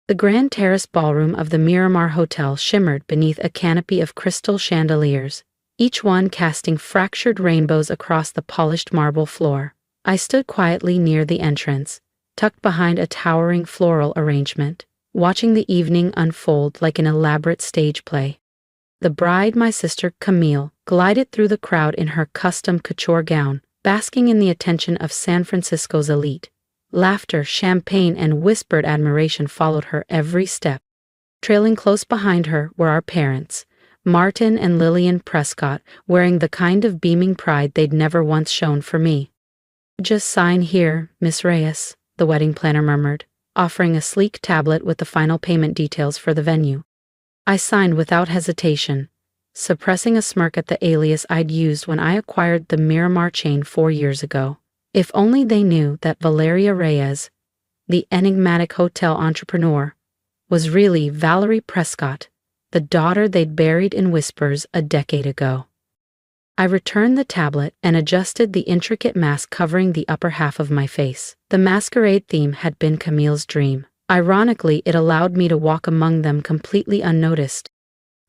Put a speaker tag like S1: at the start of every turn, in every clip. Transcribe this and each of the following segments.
S1: The grand terrace ballroom of the Miramar Hotel shimmered beneath a canopy of crystal chandeliers, each one casting fractured rainbows across the polished marble floor. I stood quietly near the entrance, tucked behind a towering floral arrangement, watching the evening unfold like an elaborate stage play. The bride, my sister Camille, glided through the crowd in her custom couture gown, basking in the attention of San Francisco's elite. Laughter, champagne, and whispered admiration followed her every step. Trailing close behind her were our parents, Martin and Lillian Prescott, wearing the kind of beaming pride they'd never once shown for me. "Just sign here, Miss Reyes," the wedding planner murmured, offering a sleek tablet with the final payment details for the venue. I signed without hesitation, suppressing a smirk at the alias I'd used when I acquired the Miramar chain 4 years ago. If only they knew that Valeria Reyes, the enigmatic hotel entrepreneur, was really Valerie Prescott, the daughter they'd buried in whispers a decade ago. I returned the tablet and adjusted the intricate mask covering the upper half of my face. The masquerade theme had been Camille's dream. Ironically, it allowed me to walk among them completely unnoticed.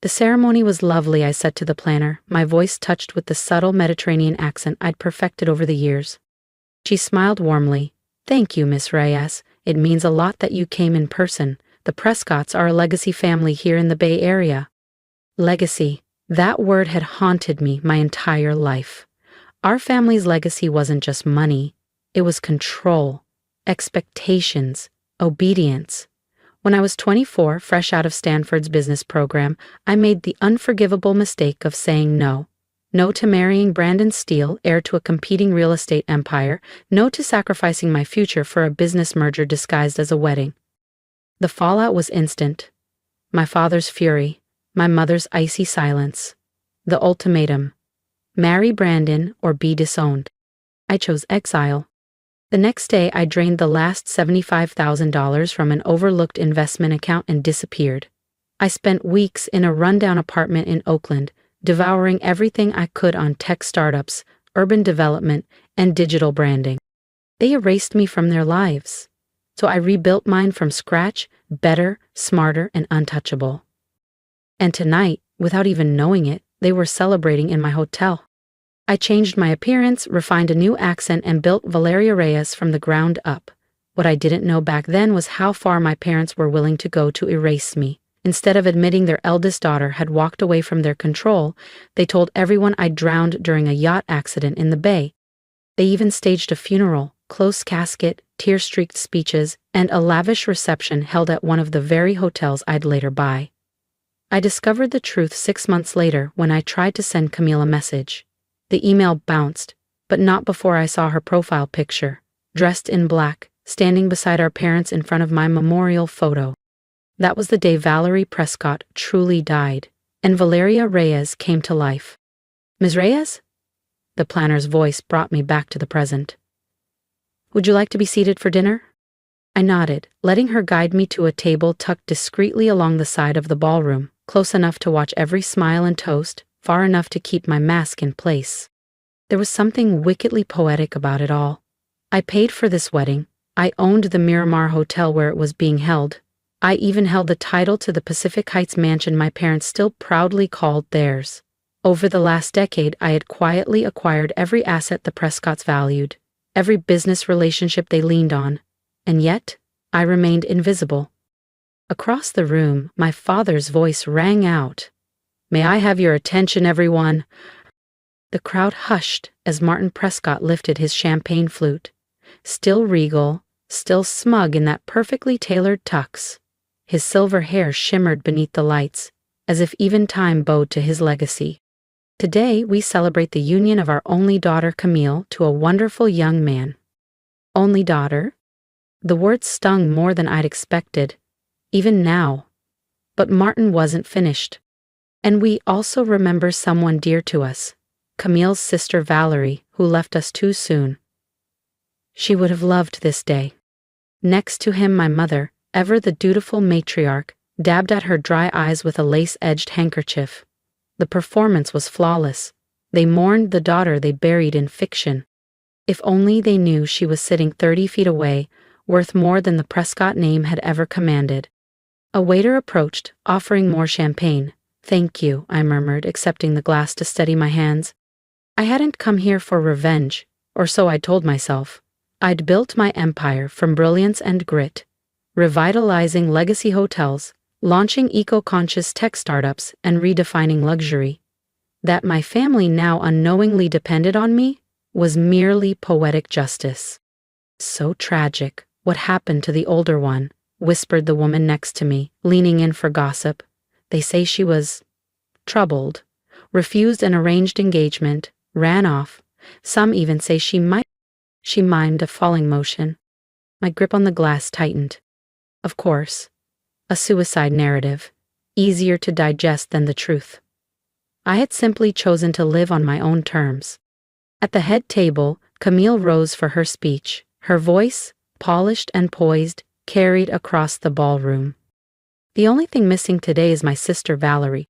S1: "The ceremony was lovely," I said to the planner, my voice touched with the subtle Mediterranean accent I'd perfected over the years. She smiled warmly. "Thank you, Miss Reyes. It means a lot that you came in person. The Prescotts are a legacy family here in the Bay Area." Legacy. That word had haunted me my entire life. Our family's legacy wasn't just money. It was control, expectations, obedience. When I was 24, fresh out of Stanford's business program, I made the unforgivable mistake of saying no. No to marrying Brandon Steele, heir to a competing real estate empire. No to sacrificing my future for a business merger disguised as a wedding. The fallout was instant. My father's fury, my mother's icy silence. The ultimatum: marry Brandon or be disowned. I chose exile. The next day, I drained the last $75,000 from an overlooked investment account and disappeared. I spent weeks in a rundown apartment in Oakland, devouring everything I could on tech startups, urban development, and digital branding. They erased me from their lives. So I rebuilt mine from scratch, better, smarter, and untouchable. And tonight, without even knowing it, they were celebrating in my hotel. I changed my appearance, refined a new accent, and built Valyria Reyes from the ground up. What I didn't know back then was how far my parents were willing to go to erase me. Instead of admitting their eldest daughter had walked away from their control, they told everyone I drowned during a yacht accident in the Bay. They even staged a funeral, close casket, tear-streaked speeches, and a lavish reception held at one of the very hotels I'd later buy. I discovered the truth 6 months later when I tried to send Camille a message. The email bounced, but not before I saw her profile picture, dressed in black, standing beside our parents in front of my memorial photo. That was the day Valerie Prescott truly died, and Valyria Reyes came to life. "Ms. Reyes?" The planner's voice brought me back to the present. "Would you like to be seated for dinner?" I nodded, letting her guide me to a table tucked discreetly along the side of the ballroom, close enough to watch every smile and toast, far enough to keep my mask in place. There was something wickedly poetic about it all. I paid for this wedding. I owned the Miramar Hotel where it was being held. I even held the title to the Pacific Heights mansion my parents still proudly called theirs. Over the last decade, I had quietly acquired every asset the Prescotts valued, every business relationship they leaned on, and yet, I remained invisible. Across the room, my father's voice rang out. "May I have your attention, everyone?" The crowd hushed as Martin Prescott lifted his champagne flute, still regal, still smug in that perfectly tailored tux. His silver hair shimmered beneath the lights, as if even time bowed to his legacy. "Today, we celebrate the union of our only daughter Camille to a wonderful young man." Only daughter? The word stung more than I'd expected, even now. But Martin wasn't finished. "And we also remember someone dear to us, Camille's sister Valerie, who left us too soon. She would have loved this day." Next to him, my mother, ever the dutiful matriarch, dabbed at her dry eyes with a lace-edged handkerchief. The performance was flawless. They mourned the daughter they buried in fiction. If only they knew she was sitting 30 feet away, worth more than the Prescott name had ever commanded. A waiter approached, offering more champagne. "Thank you," I murmured, accepting the glass to steady my hands. I hadn't come here for revenge, or so I'd told myself. I'd built my empire from brilliance and grit, revitalizing legacy hotels, launching eco-conscious tech startups, and redefining luxury. That my family now unknowingly depended on me was merely poetic justice. "So tragic. What happened to the older one?" whispered the woman next to me, leaning in for gossip. "They say she was troubled, refused an arranged engagement, ran off. Some even say she mimed a falling motion." My grip on the glass tightened. Of course. A suicide narrative, easier to digest than the truth. I had simply chosen to live on my own terms. At the head table, Camille rose for her speech, her voice, polished and poised, carried across the ballroom. "The only thing missing today is my sister Valerie."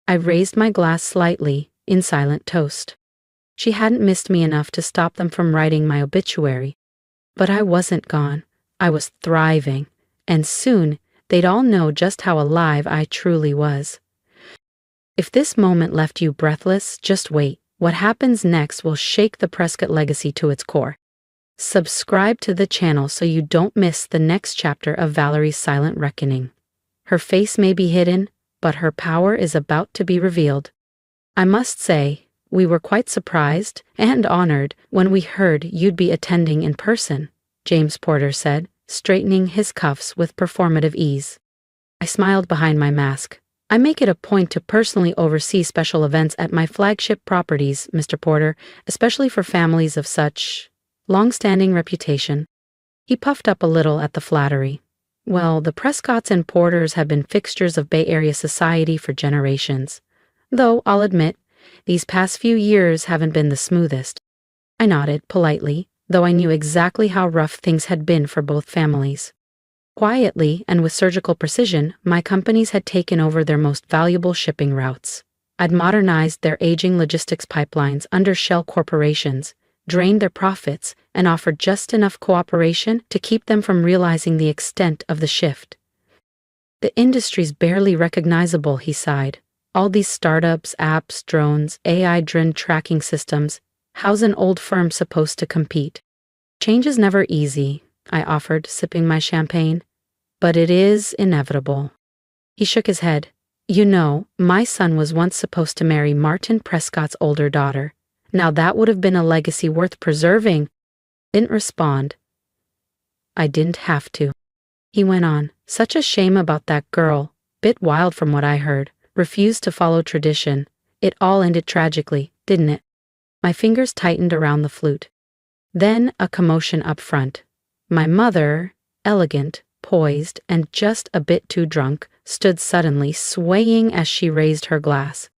S1: I raised my glass slightly, in silent toast. She hadn't missed me enough to stop them from writing my obituary. But I wasn't gone. I was thriving, and soon they'd all know just how alive I truly was. If this moment left you breathless, just wait. What happens next will shake the Prescott legacy to its core. Subscribe to the channel so you don't miss the next chapter of Valerie's silent reckoning. Her face may be hidden, but her power is about to be revealed. I must say, we were quite surprised and honored when we heard you'd be attending in person, James Porter said, straightening his cuffs with performative ease. I smiled behind my mask. "I make it a point to personally oversee special events at my flagship properties, Mr. Porter, especially for families of such long-standing reputation." He puffed up a little at the flattery. "Well, the Prescotts and Porters have been fixtures of Bay Area society for generations. Though, I'll admit, these past few years haven't been the smoothest." I nodded politely, though I knew exactly how rough things had been for both families. Quietly and with surgical precision, my companies had taken over their most valuable shipping routes. I'd modernized their aging logistics pipelines under shell corporations, drained their profits, and offered just enough cooperation to keep them from realizing the extent of the shift. "The industry's barely recognizable," he sighed. "All these startups, apps, drones, AI-driven tracking systems. How's an old firm supposed to compete?" "Change is never easy," I offered, sipping my champagne. "But it is inevitable." He shook his head. "You know, my son was once supposed to marry Martin Prescott's older daughter. Now that would have been a legacy worth preserving." Didn't respond. I didn't have to. He went on. "Such a shame about that girl. Bit wild from what I heard. Refused to follow tradition. It all ended tragically, didn't it?" My fingers tightened around the flute. Then a commotion up front. My mother, elegant, poised, and just a bit too drunk, stood suddenly, swaying as she raised her glass.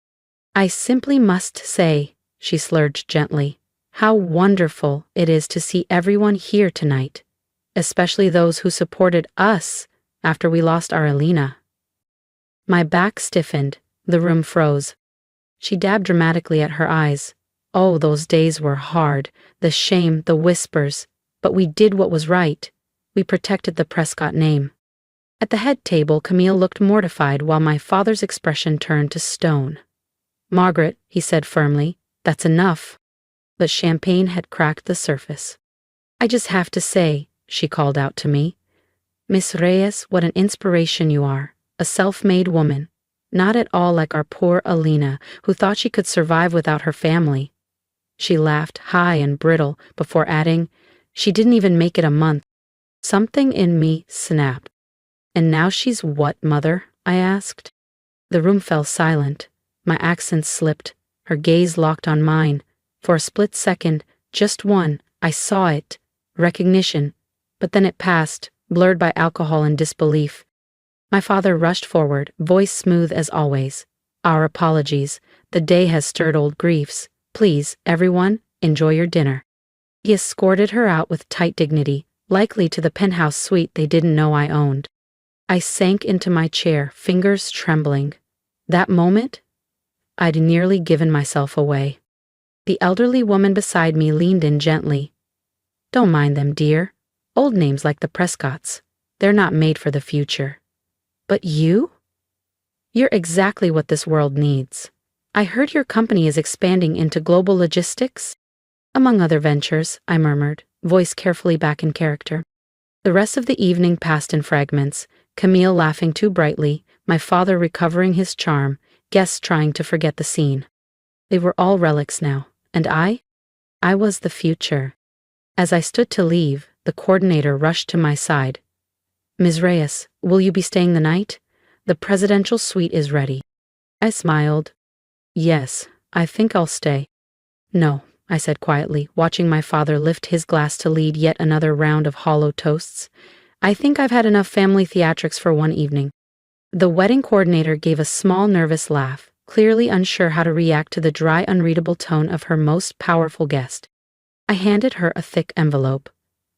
S1: "I simply must say," she slurred gently, "how wonderful it is to see everyone here tonight, especially those who supported us after we lost our Alina." My back stiffened, the room froze. She dabbed dramatically at her eyes. Oh, those days were hard, the shame, the whispers, but we did what was right. We protected the Prescott name. At the head table, Camille looked mortified while my father's expression turned to stone. "Margaret," he said firmly, "that's enough." But champagne had cracked the surface. "I just have to say," she called out to me, "Miss Reyes, what an inspiration you are. A self-made woman. Not at all like our poor Alina, who thought she could survive without her family." She laughed high and brittle before adding, "She didn't even make it a month." Something in me snapped. "And now she's what, Mother?" I asked. The room fell silent. My accent slipped. Her gaze locked on mine. For a split second, just one, I saw it. Recognition. But then it passed, blurred by alcohol and disbelief. My father rushed forward, voice smooth as always. "Our apologies. The day has stirred old griefs. Please, everyone, enjoy your dinner." He escorted her out with tight dignity, likely to the penthouse suite they didn't know I owned. I sank into my chair, fingers trembling. That moment, I'd nearly given myself away. The elderly woman beside me leaned in gently. "Don't mind them, dear. Old names like the Prescotts. They're not made for the future." But you? You're exactly what this world needs. I heard your company is expanding into global logistics? Among other ventures, I murmured, voice carefully back in character. The rest of the evening passed in fragments, Camille laughing too brightly, my father recovering his charm, guests trying to forget the scene. They were all relics now, and I was the future. As I stood to leave, the coordinator rushed to my side. Ms. Reyes, will you be staying the night? The presidential suite is ready. I smiled. Yes, I think I'll stay. No, I said quietly, watching my father lift his glass to lead yet another round of hollow toasts. I think I've had enough family theatrics for one evening. The wedding coordinator gave a small nervous laugh, clearly unsure how to react to the dry, unreadable tone of her most powerful guest. I handed her a thick envelope.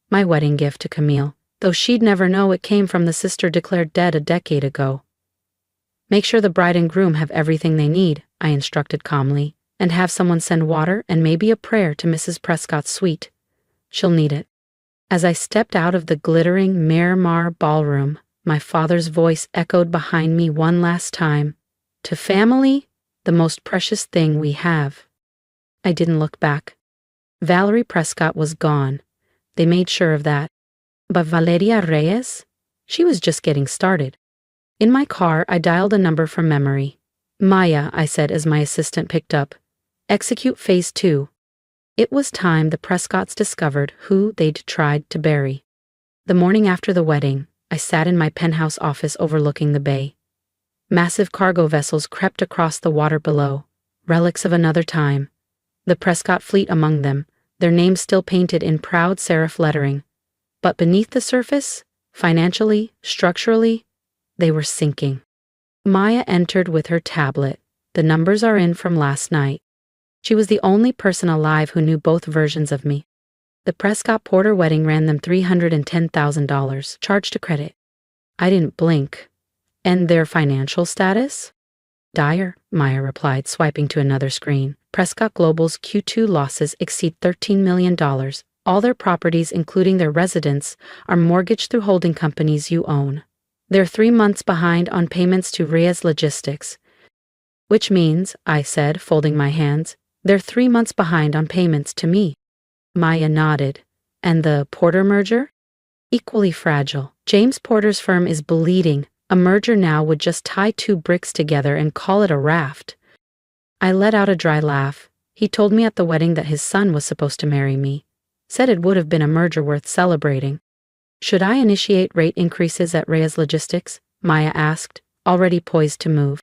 S1: My wedding gift to Camille, though she'd never know it came from the sister declared dead a decade ago. Make sure the bride and groom have everything they need, I instructed calmly, and have someone send water and maybe a prayer to Mrs. Prescott's suite. She'll need it. As I stepped out of the glittering Miramar ballroom, my father's voice echoed behind me one last time. To family, the most precious thing we have. I didn't look back. Valerie Prescott was gone. They made sure of that. But Valyria Reyes? She was just getting started. In my car, I dialed a number from memory. Maya, I said as my assistant picked up. Execute phase 2. It was time the Prescotts discovered who they'd tried to bury. The morning after the wedding, I sat in my penthouse office overlooking the bay. Massive cargo vessels crept across the water below, relics of another time. The Prescott fleet among them, their names still painted in proud serif lettering. But beneath the surface, financially, structurally, they were sinking. Maya entered with her tablet. The numbers are in from last night. She was the only person alive who knew both versions of me. The Prescott Porter wedding ran them $310,000, charged to credit. I didn't blink. And their financial status? Dire, Maya replied, swiping to another screen. Prescott Global's Q2 losses exceed $13 million. All their properties, including their residence, are mortgaged through holding companies you own. They're 3 months behind on payments to Reyes Logistics. Which means, I said, folding my hands, they're 3 months behind on payments to me. Maya nodded. And the Porter merger? Equally fragile. James Porter's firm is bleeding. A merger now would just tie 2 bricks together and call it a raft. I let out a dry laugh. He told me at the wedding that his son was supposed to marry me. Said it would have been a merger worth celebrating. Should I initiate rate increases at Reyes Logistics? Maya asked, already poised to move.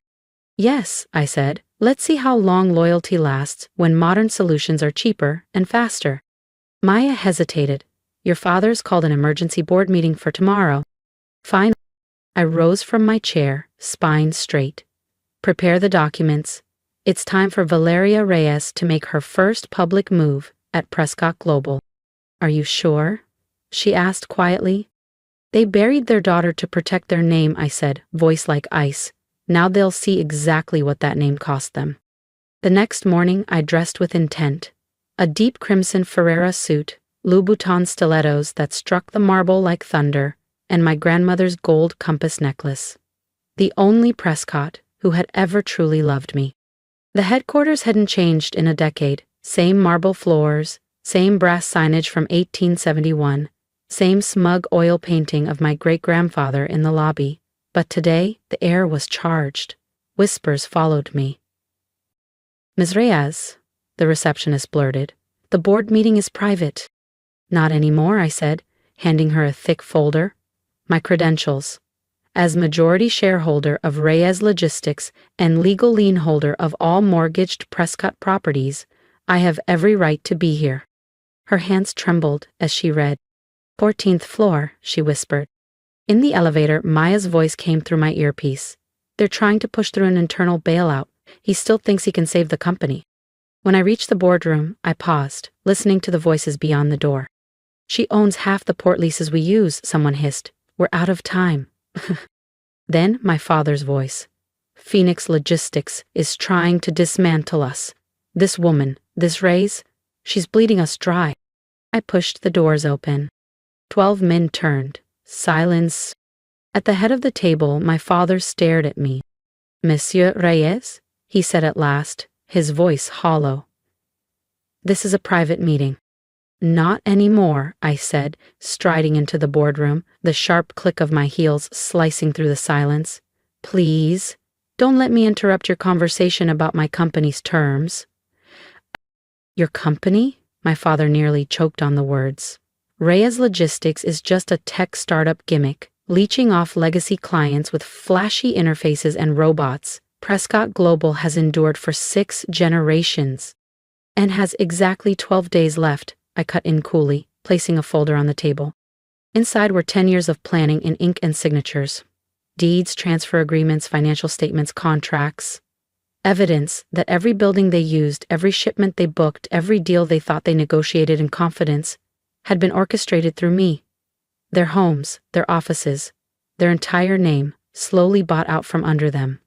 S1: Yes, I said. Let's see how long loyalty lasts when modern solutions are cheaper and faster. Maya hesitated. Your father's called an emergency board meeting for tomorrow. Fine. I rose from my chair, spine straight. Prepare the documents. It's time for Valeria Reyes to make her first public move at Prescott Global. Are you sure? She asked quietly. They buried their daughter to protect their name, I said, voice like ice. Now they'll see exactly what that name cost them. The next morning I dressed with intent. A deep crimson Ferrera suit, Louboutin stilettos that struck the marble like thunder, and my grandmother's gold compass necklace. The only Prescott who had ever truly loved me. The headquarters hadn't changed in a decade. Same marble floors, same brass signage from 1871, same smug oil painting of my great-grandfather in the lobby. But today, the air was charged. Whispers followed me. Ms. Reyes, the receptionist blurted, the board meeting is private. Not anymore, I said, handing her a thick folder. My credentials. As majority shareholder of Reyes Logistics and legal lien holder of all mortgaged Prescott properties, I have every right to be here. Her hands trembled as she read. 14th floor, she whispered. In the elevator, Maya's voice came through my earpiece. They're trying to push through an internal bailout. He still thinks he can save the company. When I reached the boardroom, I paused, listening to the voices beyond the door. She owns half the port leases we use, someone hissed. We're out of time. Then my father's voice. Phoenix Logistics is trying to dismantle us. This woman, this Reyes, she's bleeding us dry. I pushed the doors open. 12 men turned. Silence. At the head of the table, my father stared at me. Monsieur Reyes, he said at last, his voice hollow. This is a private meeting. Not anymore, I said, striding into the boardroom, the sharp click of my heels slicing through the silence. Please, don't let me interrupt your conversation about my company's terms. Your company? My father nearly choked on the words. Reyes Logistics is just a tech startup gimmick, leeching off legacy clients with flashy interfaces and robots. Prescott Global has endured for 6 generations and has exactly 12 days left, I cut in coolly, placing a folder on the table. Inside were 10 years of planning in ink and signatures. Deeds, transfer agreements, financial statements, contracts. Evidence that every building they used, every shipment they booked, every deal they thought they negotiated in confidence had been orchestrated through me. Their homes, their offices, their entire name, slowly bought out from under them.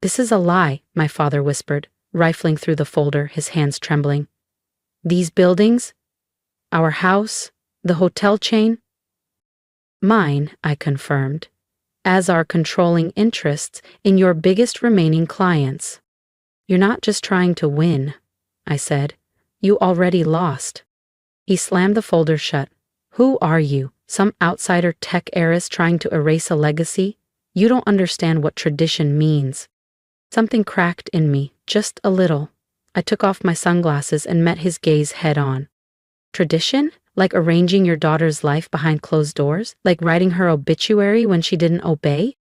S1: This is a lie, my father whispered, rifling through the folder, his hands trembling. These buildings? Our house? The hotel chain? Mine, I confirmed, as are controlling interests in your biggest remaining clients. You're not just trying to win, I said. You already lost. He slammed the folder shut. Who are you? Some outsider tech heiress trying to erase a legacy? You don't understand what tradition means. Something cracked in me, just a little. I took off my sunglasses and met his gaze head on. Tradition? Like arranging your daughter's life behind closed doors? Like writing her obituary when she didn't obey?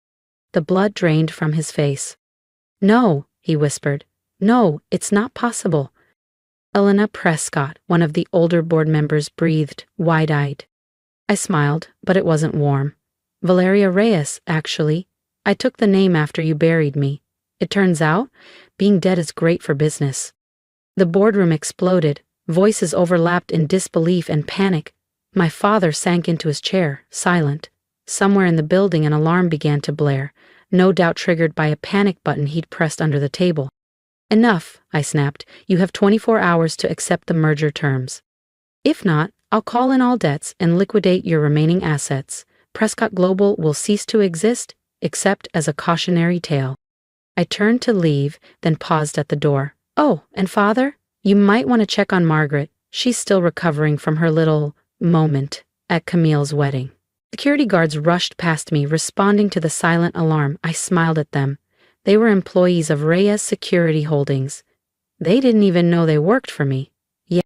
S1: The blood drained from his face. No, he whispered. No, it's not possible. Valeria Prescott, one of the older board members, breathed, wide-eyed. I smiled, but it wasn't warm. Valyria Reyes, actually. I took the name after you buried me. It turns out, being dead is great for business. The boardroom exploded. Voices overlapped in disbelief and panic. My father sank into his chair, silent. Somewhere in the building an alarm began to blare, no doubt triggered by a panic button he'd pressed under the table. Enough, I snapped. You have 24 hours to accept the merger terms. If not, I'll call in all debts and liquidate your remaining assets. Prescott Global will cease to exist, except as a cautionary tale. I turned to leave, then paused at the door. Oh, and father? You might want to check on Margaret. She's still recovering from her little moment at Camille's wedding. Security guards rushed past me, responding to the silent alarm. I smiled at them. They were employees of Reyes Security Holdings. They didn't even know they worked for me. Yet,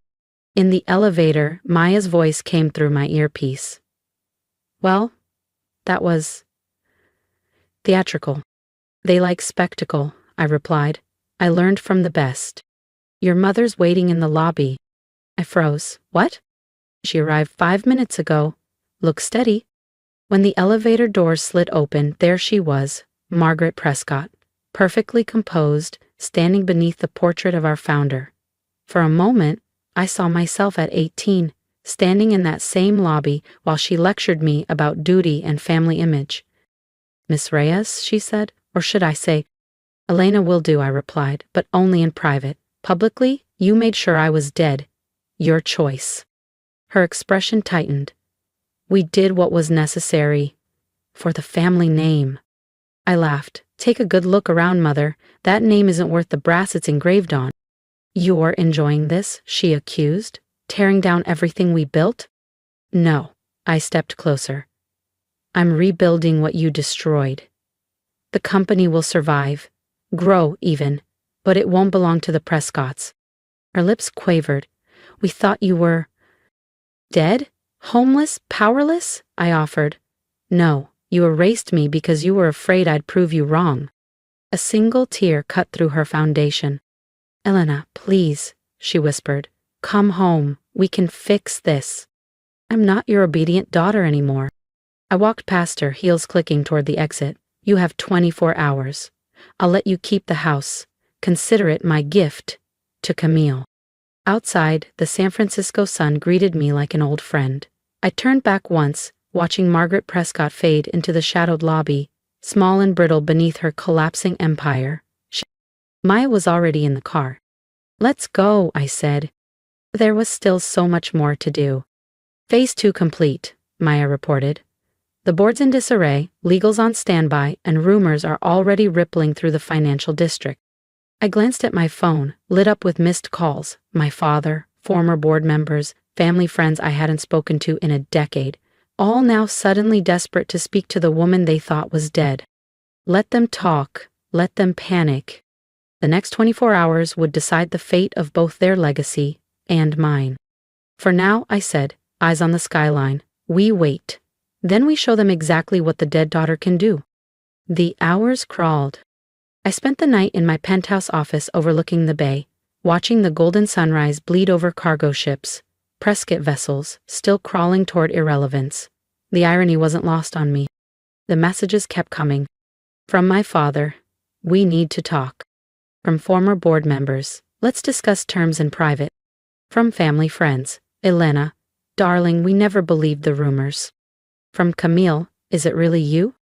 S1: in the elevator, Maya's voice came through my earpiece. Well, that was theatrical. They like spectacle, I replied. I learned from the best. Your mother's waiting in the lobby. I froze. What? She arrived 5 minutes ago. Look steady. When the elevator doors slid open, there she was, Margaret Prescott, perfectly composed, standing beneath the portrait of our founder. For a moment, I saw myself at 18, standing in that same lobby while she lectured me about duty and family image. Miss Reyes, she said, or should I say, Elena will do, I replied, but only in private. Publicly, you made sure I was dead. Your choice. Her expression tightened. We did what was necessary. For the family name. I laughed. Take a good look around, Mother. That name isn't worth the brass it's engraved on. You're enjoying this, she accused, tearing down everything we built? No. I stepped closer. I'm rebuilding what you destroyed. The company will survive. Grow, even. But it won't belong to the Prescotts. Her lips quavered. We thought you were dead? Homeless? Powerless? I offered. No, you erased me because you were afraid I'd prove you wrong. A single tear cut through her foundation. Elena, please, she whispered. Come home. We can fix this. I'm not your obedient daughter anymore. I walked past her, heels clicking toward the exit. You have 24 hours. I'll let you keep the house. Consider it my gift to Camille. Outside, the San Francisco sun greeted me like an old friend. I turned back once, watching Margaret Prescott fade into the shadowed lobby, small and brittle beneath her collapsing empire. Maya was already in the car. Let's go, I said. There was still so much more to do. Phase 2 complete, Maya reported. The board's in disarray, legal's on standby, and rumors are already rippling through the financial district. I glanced at my phone, lit up with missed calls. My father, former board members, family friends I hadn't spoken to in a decade, all now suddenly desperate to speak to the woman they thought was dead. Let them talk, let them panic. The next 24 hours would decide the fate of both their legacy and mine. For now, I said, eyes on the skyline, we wait. Then we show them exactly what the dead daughter can do. The hours crawled. I spent the night in my penthouse office overlooking the bay, watching the golden sunrise bleed over cargo ships, Prescott vessels, still crawling toward irrelevance. The irony wasn't lost on me. The messages kept coming. From my father, we need to talk. From former board members, let's discuss terms in private. From family friends, Elena, darling, we never believed the rumors. From Camille, is it really you?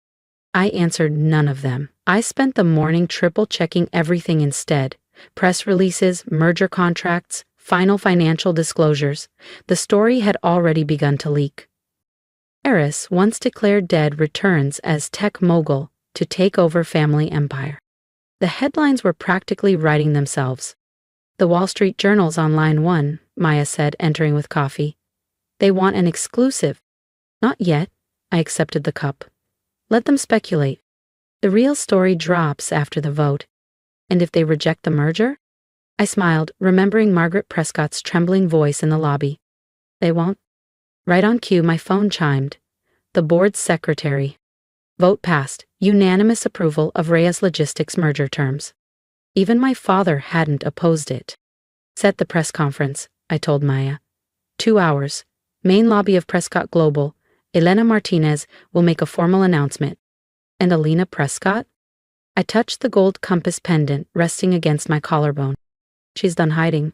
S1: I answered none of them. I spent the morning triple-checking everything instead. Press releases, merger contracts, final financial disclosures. The story had already begun to leak. Eris, once declared dead, returns as tech mogul to take over family empire. The headlines were practically writing themselves. The Wall Street Journal's on line 1, Maya said, entering with coffee. They want an exclusive. Not yet. I accepted the cup. Let them speculate. The real story drops after the vote. And if they reject the merger? I smiled, remembering Margaret Prescott's trembling voice in the lobby. They won't. Right on cue, my phone chimed. The board's secretary. Vote passed. Unanimous approval of Reyes Logistics merger terms. Even my father hadn't opposed it. Set the press conference, I told Maya. 2 hours. Main lobby of Prescott Global. Elena Martinez will make a formal announcement. And Alina Prescott? I touched the gold compass pendant resting against my collarbone. She's done hiding.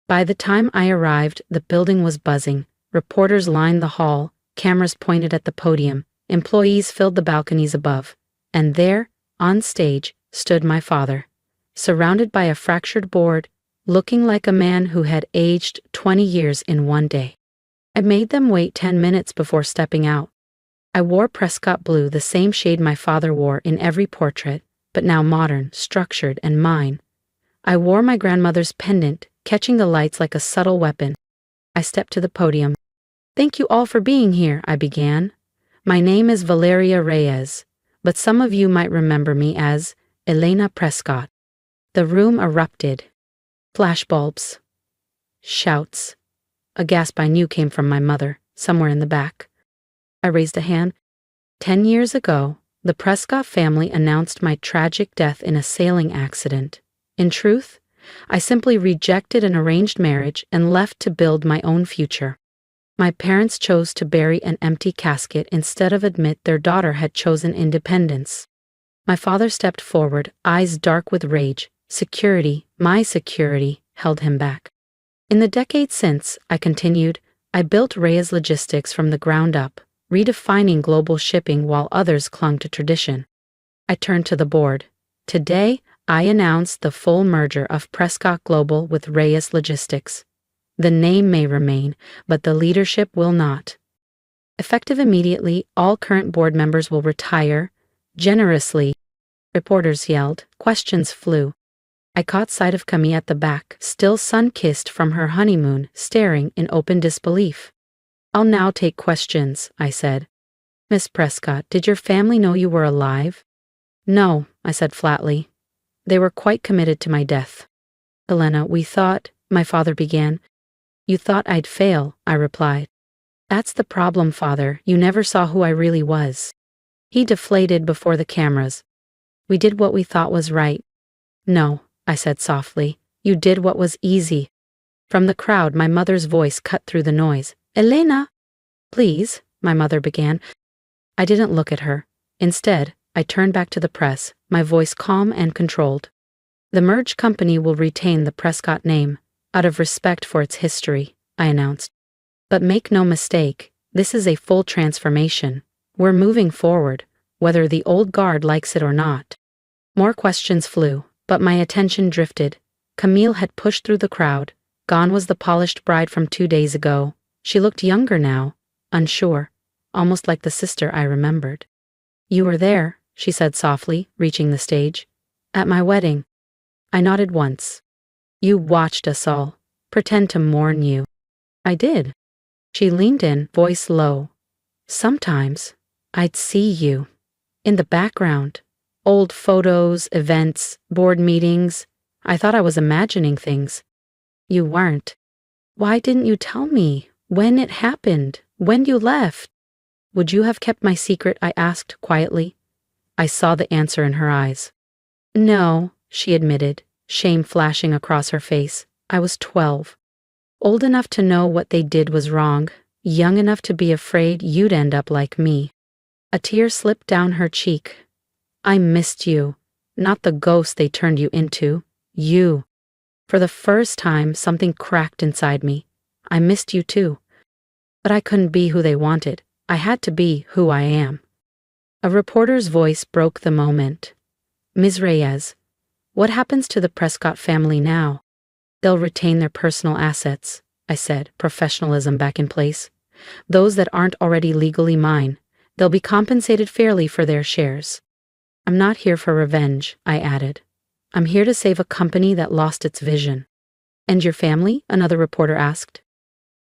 S1: By the time I arrived, the building was buzzing. Reporters lined the hall, cameras pointed at the podium, employees filled the balconies above. And there, on stage, stood my father, surrounded by a fractured board, looking like a man who had aged 20 years in one day. I made them wait 10 minutes before stepping out. I wore Prescott blue, the same shade my father wore in every portrait, but now modern, structured, and mine. I wore my grandmother's pendant, catching the lights like a subtle weapon. I stepped to the podium. Thank you all for being here, I began. My name is Valyria Reyes, but some of you might remember me as Elena Prescott. The room erupted. Flashbulbs. Shouts. A gasp I knew came from my mother, somewhere in the back. I raised a hand. 10 years ago, the Prescott family announced my tragic death in a sailing accident. In truth, I simply rejected an arranged marriage and left to build my own future. My parents chose to bury an empty casket instead of admit their daughter had chosen independence. My father stepped forward, eyes dark with rage. Security, my security, held him back. In the decades since, I continued, I built Reyes Logistics from the ground up, redefining global shipping while others clung to tradition. I turned to the board. Today, I announced the full merger of Prescott Global with Reyes Logistics. The name may remain, but the leadership will not. Effective immediately, all current board members will retire. Generously, reporters yelled, questions flew. I caught sight of Camille at the back, still sun-kissed from her honeymoon, staring in open disbelief. I'll now take questions, I said. Miss Prescott, did your family know you were alive? No, I said flatly. They were quite committed to my death. Elena, we thought, my father began. You thought I'd fail, I replied. That's the problem, father. You never saw who I really was. He deflated before the cameras. We did what we thought was right. No, I said softly. You did what was easy. From the crowd, my mother's voice cut through the noise. Elena! Please, my mother began. I didn't look at her. Instead, I turned back to the press, my voice calm and controlled. The merged company will retain the Prescott name, out of respect for its history, I announced. But make no mistake, this is a full transformation. We're moving forward, whether the old guard likes it or not. More questions flew, but my attention drifted. Camille had pushed through the crowd. Gone was the polished bride from 2 days ago. She looked younger now, unsure. almost like the sister I remembered. "You were there," she said softly, reaching the stage. "At my wedding." I nodded once. "You watched us all pretend to mourn you." "I did." She leaned in, voice low. "Sometimes I'd see you in the background. Old photos, events, board meetings. I thought I was imagining things. You weren't. Why didn't you tell me when it happened, when you left?" "Would you have kept my secret?" I asked quietly. I saw the answer in her eyes. "No," she admitted, shame flashing across her face. "I was 12. Old enough to know what they did was wrong, young enough to be afraid you'd end up like me." A tear slipped down her cheek. "I missed you, not the ghost they turned you into. You." For the first time, something cracked inside me. I missed you too. But I couldn't be who they wanted. I had to be who I am. A reporter's voice broke the moment. "Ms. Reyes, what happens to the Prescott family now?" "They'll retain their personal assets," I said, professionalism back in place. "Those that aren't already legally mine. They'll be compensated fairly for their shares." "I'm not here for revenge," I added. "I'm here to save a company that lost its vision." "And your family?" another reporter asked.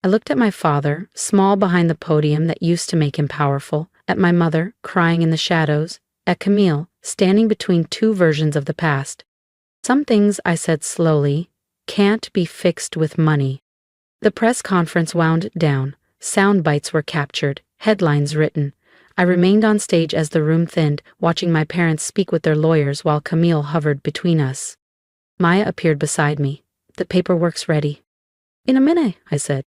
S1: I looked at my father, small behind the podium that used to make him powerful, at my mother, crying in the shadows, at Camille, standing between two versions of the past. "Some things," I said slowly, "can't be fixed with money." The press conference wound down. Sound bites were captured, headlines written. I remained on stage as the room thinned, watching my parents speak with their lawyers while Camille hovered between us. Maya appeared beside me. "The paperwork's ready." "In a minute," I said.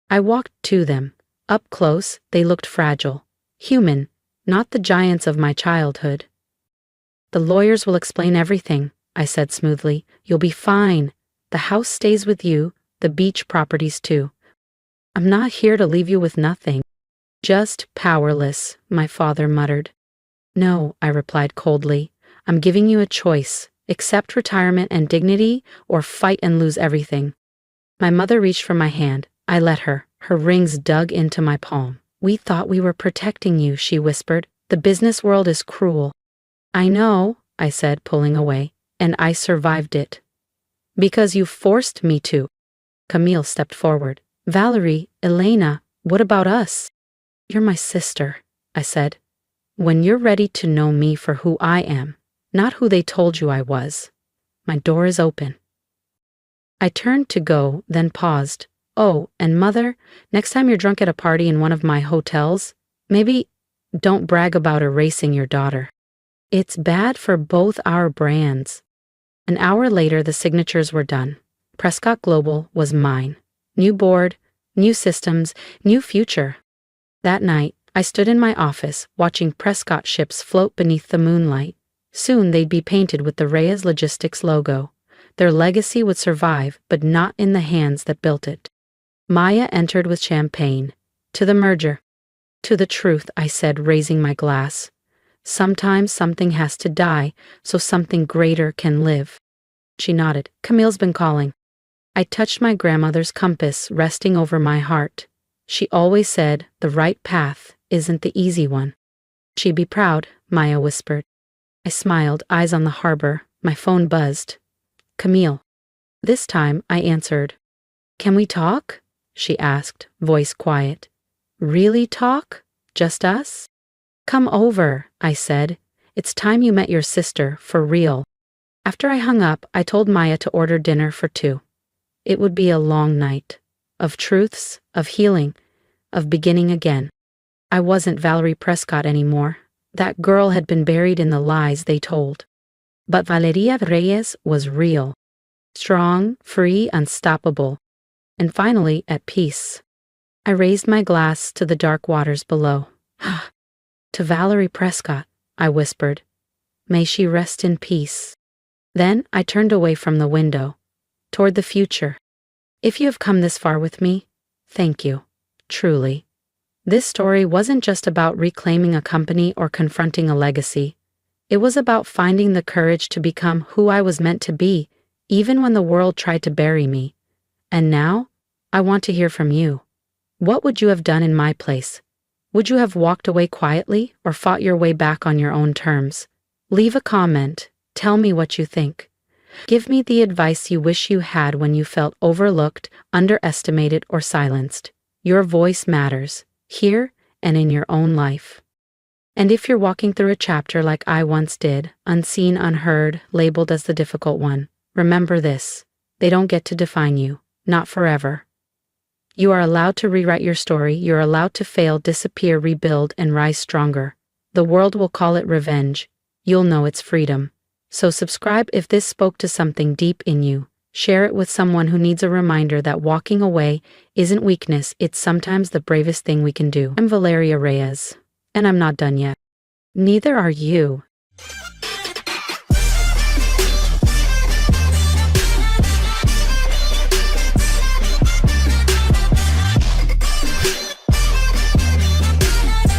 S1: I walked to them. Up close, they looked fragile. Human, not the giants of my childhood. "The lawyers will explain everything," I said smoothly. "You'll be fine. The house stays with you, the beach properties too." "I'm not here to leave you with nothing." "Just powerless," my father muttered. "No," I replied coldly. "I'm giving you a choice. Accept retirement and dignity, or fight and lose everything." My mother reached for my hand. I let her. Her rings dug into my palm. "We thought we were protecting you," she whispered. "The business world is cruel." "I know," I said, pulling away, "and I survived it." "Because you forced me to." Camille stepped forward. "Valerie, Elena, what about us?" "You're my sister," I said. "When you're ready to know me for who I am, not who they told you I was, my door is open." I turned to go, then paused. "Oh, and Mother, next time you're drunk at a party in one of my hotels, maybe don't brag about erasing your daughter. It's bad for both our brands." An hour later, the signatures were done. Prescott Global was mine. New board, new systems, new future. That night, I stood in my office, watching Prescott ships float beneath the moonlight. Soon they'd be painted with the Reyes Logistics logo. Their legacy would survive, but not in the hands that built it. Maya entered with champagne. "To the merger." "To the truth," I said, raising my glass. "Sometimes something has to die, so something greater can live." She nodded. "Camille's been calling." I touched my grandmother's compass resting over my heart. She always said the right path isn't the easy one. "She'd be proud," Maya whispered. I smiled, eyes on the harbor. My phone buzzed. "Camille." This time I answered. "Can we talk?" she asked, voice quiet. "Really talk? Just us?" "Come over," I said. "It's time you met your sister, for real." After I hung up, I told Maya to order dinner for 2. It would be a long night. Of truths, of healing, of beginning again. I wasn't Valerie Prescott anymore. That girl had been buried in the lies they told. But Valyria Reyes was real. Strong, free, unstoppable. And finally, at peace. I raised my glass to the dark waters below. "To Valerie Prescott," I whispered. "May she rest in peace." Then I turned away from the window, toward the future. If you have come this far with me, thank you, truly. This story wasn't just about reclaiming a company or confronting a legacy. It was about finding the courage to become who I was meant to be, even when the world tried to bury me. And now, I want to hear from you. What would you have done in my place? Would you have walked away quietly or fought your way back on your own terms? Leave a comment. Tell me what you think. Give me the advice you wish you had when you felt overlooked, underestimated, or silenced. Your voice matters, here and in your own life. And if you're walking through a chapter like I once did, unseen, unheard, labeled as the difficult one, remember this: they don't get to define you, not forever. You are allowed to rewrite your story, you're allowed to fail, disappear, rebuild, and rise stronger. The world will call it revenge. You'll know it's freedom. So subscribe if this spoke to something deep in you. Share it with someone who needs a reminder that walking away isn't weakness, it's sometimes the bravest thing we can do. I'm Valyria Reyes, and I'm not done yet. Neither are you.